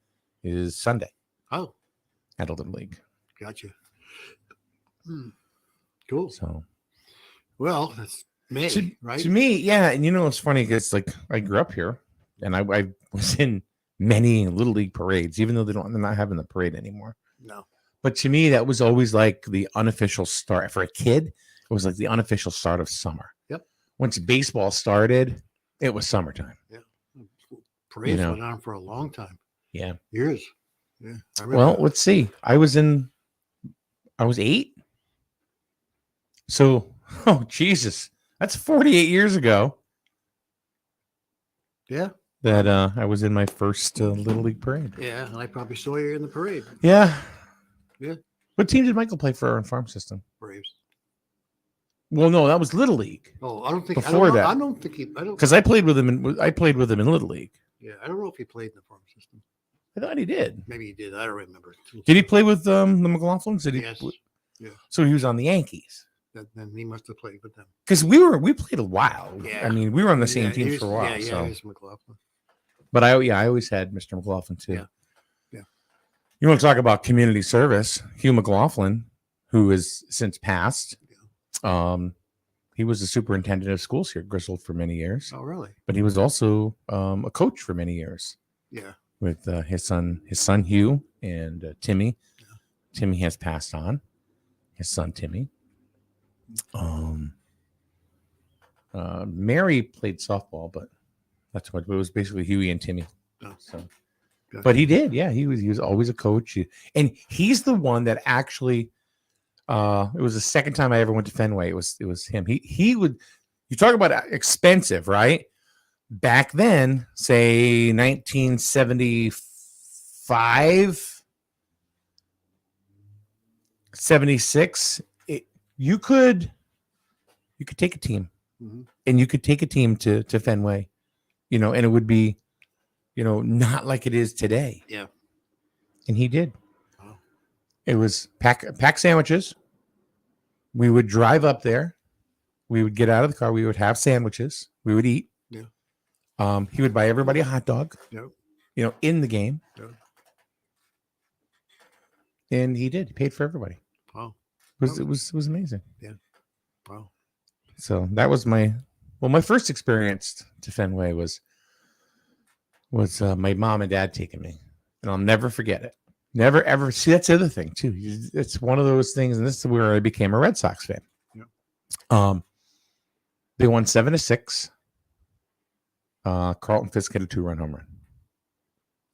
is Sunday. Oh, at Little League. Gotcha. Cool. So, well, that's May, right? To me, yeah. And you know, it's funny because like I grew up here, and I was in many Little League parades, even though they're not having the parade anymore. No. But to me, that was always like the unofficial start for a kid. It was like the unofficial start of summer. Yep. Once baseball started, it was summertime. Yeah. Parades went on for a long time. Yeah. Years. Yeah. Well, let's see. I was 8. So, oh Jesus, that's 48 years ago. Yeah. That I was in my first Little League parade. Yeah, and I probably saw you in the parade. Yeah. Yeah. What team did Michael play for on farm system? Braves. Well, no, that was Little League. Oh, I don't think before that. I don't think he. I don't because I played with him in Little League. Yeah, I don't know if he played in the farm system. I thought he did. Maybe he did. I don't remember. Did he play with the McLaughlins? Did he? Yes. Yeah. So he was on the Yankees. Then he must have played with them. Because we played a while. Yeah. I mean, we were on the same Yeah, team he was- for a while. Yeah, so. he was McLaughlin. But I always had Mr. McLaughlin too. Yeah. Yeah. You want to talk about community service? Hugh McLaughlin, who has since passed. He was the superintendent of schools here at Griswold for many years. Oh, really? But he was also a coach for many years. Yeah. With his son Hugh and Timmy. Yeah. Timmy has passed on. His son Timmy. Mary played softball, but that's what it was, basically Huey and Timmy. Oh. So, but he did, yeah. He was always a coach, and he's the one that actually. It was the second time I ever went to Fenway. It was him. He would. You talk about expensive, right? Back then, say 1975, 76, you could take a team, and you could take a team to Fenway, and it would be, not like it is today. Yeah. And he did. It was pack sandwiches. We would drive up there. We would get out of the car. We would have sandwiches. We would eat. Yeah. He would buy everybody a hot dog. Yep. In the game. Yep. And he did. He paid for everybody. Wow. It was amazing. Yeah. Wow. So that was my first experience to Fenway was my mom and dad taking me, and I'll never forget it. Never ever see. That's the other thing too. It's one of those things, and this is where I became a Red Sox fan. Yep. They won 7-6. Carlton Fisk hit a 2-run home run.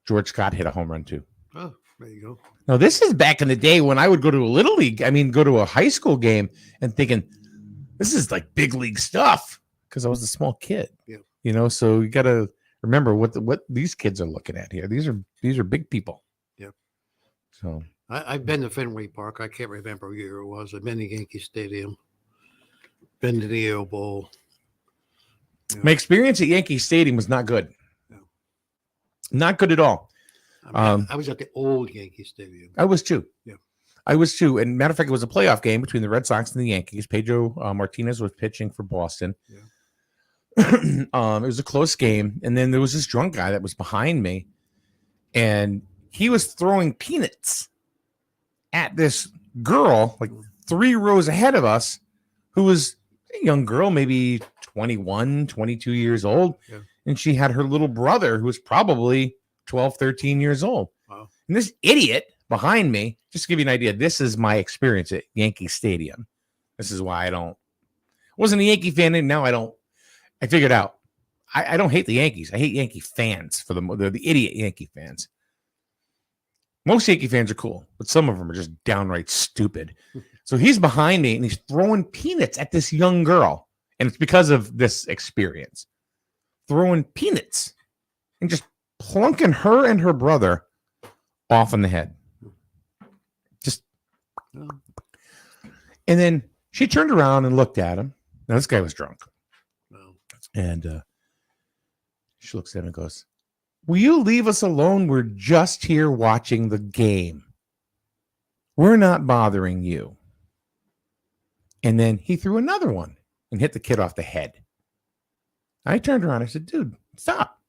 George Scott hit a home run too. Oh, there you go. Now this is back in the day when I would go to a little league. I mean, go to a high school game and thinking this is like big league stuff because I was a small kid. Yeah. So you got to remember what these kids are looking at here. These are big people. So I've been to Fenway Park. I can't remember what year it was. I've been to Yankee Stadium. Been to the Air Bowl. My experience at Yankee Stadium was not good. No. Not good at all. I was at the old Yankee Stadium. I was too. Yeah. I was too. And matter of fact, it was a playoff game between the Red Sox and the Yankees. Pedro Martinez was pitching for Boston. Yeah. It was a close game. And then there was this drunk guy that was behind me. And he was throwing peanuts at this girl, like 3 rows ahead of us, who was a young girl, maybe 21, 22 years old. Yeah. And she had her little brother who was probably 12, 13 years old. Wow. And this idiot behind me, just to give you an idea, this is my experience at Yankee Stadium. This is why wasn't a Yankee fan, and now I figured out I don't hate the Yankees. I hate Yankee fans they're the idiot Yankee fans. Most Yankee fans are cool, but some of them are just downright stupid. So he's behind me and he's throwing peanuts at this young girl. And it's because of this experience. Throwing peanuts and just plunking her and her brother off in the head. And then she turned around and looked at him. Now, this guy was drunk. Wow. And she looks at him and goes, "Will you leave us alone? We're just here watching the game. We're not bothering you." And then he threw another one and hit the kid off the head. I turned around. I said, "Dude, stop."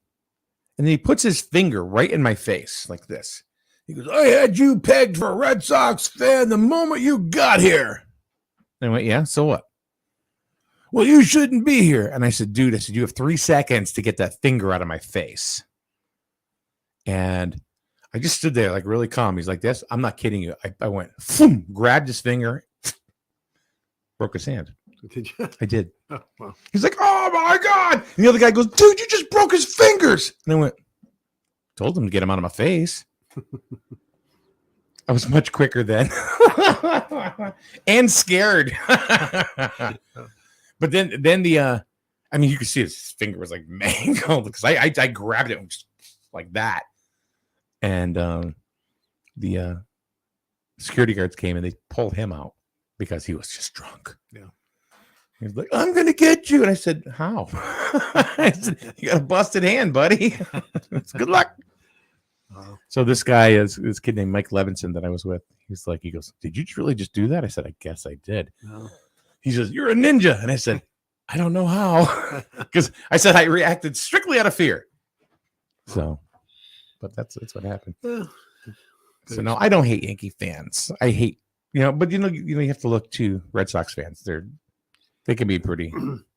And then he puts his finger right in my face like this. He goes, "I had you pegged for a Red Sox fan the moment you got here." And I went, "Yeah, so what?" "Well, you shouldn't be here." And I said, "Dude," you have 3 seconds to get that finger out of my face. And I just stood there like really calm. He's like this. I'm not kidding you. I went, boom, grabbed his finger, broke his hand. Did you? I did. Oh, wow. He's like, "Oh my God." And the other guy goes, "Dude, you just broke his fingers." And I went, told him to get him out of my face. I was much quicker then and scared. But then you could see his finger was like mangled because I grabbed it just like that. And the security guards came and they pulled him out because he was just drunk. Yeah. He was like, "I'm going to get you." And I said, "How?" I said, "You got a busted hand, buddy." Good luck. So this guy is this kid named Mike Levinson that I was with. He goes, "Did you really just do that?" I said, "I guess I did." No. He says, "You're a ninja," and I said, "I don't know how," because I said I reacted strictly out of fear. So, but that's what happened. Yeah. So no, I don't hate Yankee fans. I hate, but you have to look to Red Sox fans. They can be pretty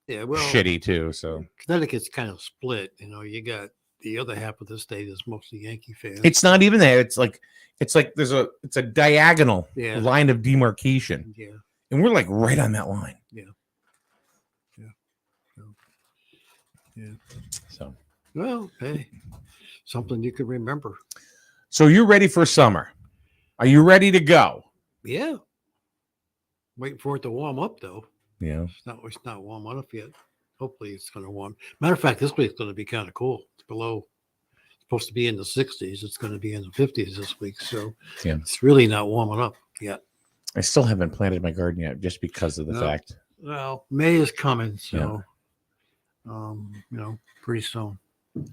shitty too. So Connecticut's kind of split. You got the other half of the state is mostly Yankee fans. it's not even there. It's like it's a diagonal line of demarcation. Yeah. And we're like right on that line. Yeah. So well, hey, something you can remember. So you're ready for summer? Are you ready to go? Yeah. Waiting for it to warm up though. Yeah. It's not warm enough yet. Hopefully it's going to warm. Matter of fact, this week's going to be kind of cool. It's supposed to be in the 60s. It's going to be in the 50s this week. So it's really not warming up yet. I still haven't planted my garden yet just because of the fact. Well, May is coming. So, pretty soon.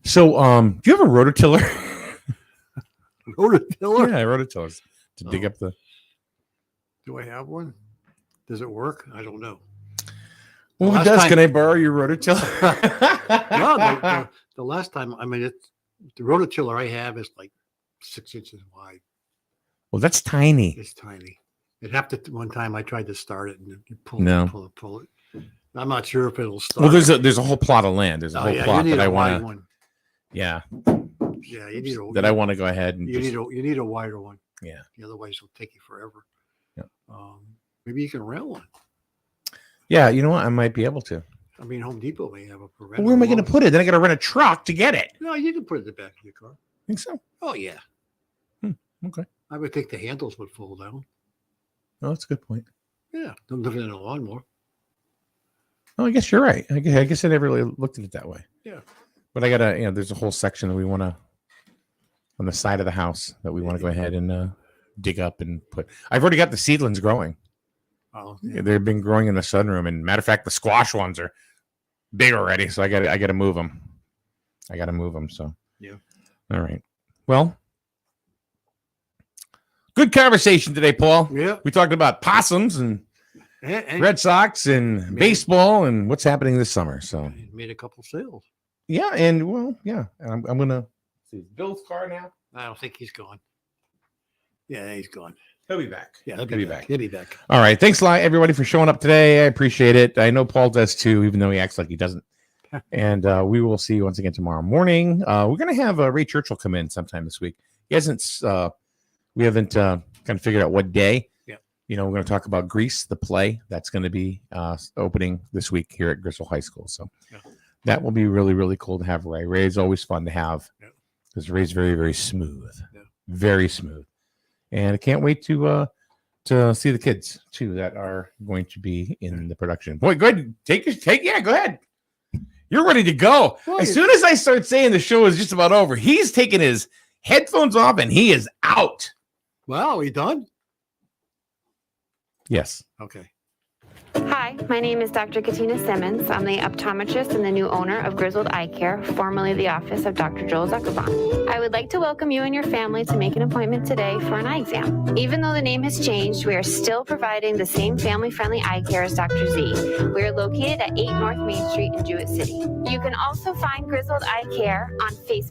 So, do you have a rototiller? Rototiller? Yeah, rototillers to dig up the. Do I have one? Does it work? I don't know. Well, if it does, can I borrow your rototiller? No, the last time, the rototiller I have is like 6 inches wide. Well, that's tiny. It's tiny. One time I tried to start it and you pull it. I'm not sure if it'll start. Well, there's a whole plot of land. There's a whole plot that I want to. Yeah. Yeah, you need that I want to go ahead and. You need a wider one. Yeah. Otherwise, it'll take you forever. Yeah. Maybe you can rent one. Yeah, you know what? I might be able to. Home Depot may have a rent. Well, where am I going to put it? Then I got to rent a truck to get it. No, you can put it in the back of your car. Think so? Oh yeah. Okay. I would think the handles would fold down. Oh, that's a good point. Yeah, don't live in a lawnmower. Oh, I guess you're right. I guess I never really looked at it that way. Yeah. But I gotta, there's a whole section that we want to, on the side of the house that we want to go ahead and dig up and put. I've already got the seedlings growing. Oh, they've been growing in the sunroom, and matter of fact, the squash ones are big already. So I got to move them. So yeah. All right. Well, good conversation today, Paul. Yeah. We talked about possums and Red Sox and baseball and what's happening this summer. So made a couple sales. Yeah, and I'm gonna see Bill's car now. I don't think he's gone. Yeah, he's gone. He'll be back. Yeah, he'll be back. He'll be back. All right. Thanks a lot, everybody, for showing up today. I appreciate it. I know Paul does too, even though he acts like he doesn't. And we will see you once again tomorrow morning. We're gonna have Ray Churchill come in sometime this week. He hasn't. We haven't kind of figured out what day. Yeah. We're going to talk about Grease, the play that's going to be opening this week here at Griswold High School. So that will be really, really cool to have Ray. Ray is always fun to have because Ray's very, very smooth, very smooth. And I can't wait to see the kids too that are going to be in the production. Boy, go ahead, go ahead. You're ready to go. As soon as I start saying the show is just about over, he's taking his headphones off and he is out. Wow, are you done? Yes. Okay. Hi, my name is Dr. Katina Simmons. I'm the optometrist and the new owner of Griswold Eye Care, formerly the office of Dr. Joel Zuckerbaum. I would like to welcome you and your family to make an appointment today for an eye exam. Even though the name has changed, we are still providing the same family-friendly eye care as Dr. Z. We are located at 8 North Main Street in Jewett City. You can also find Griswold Eye Care on Facebook.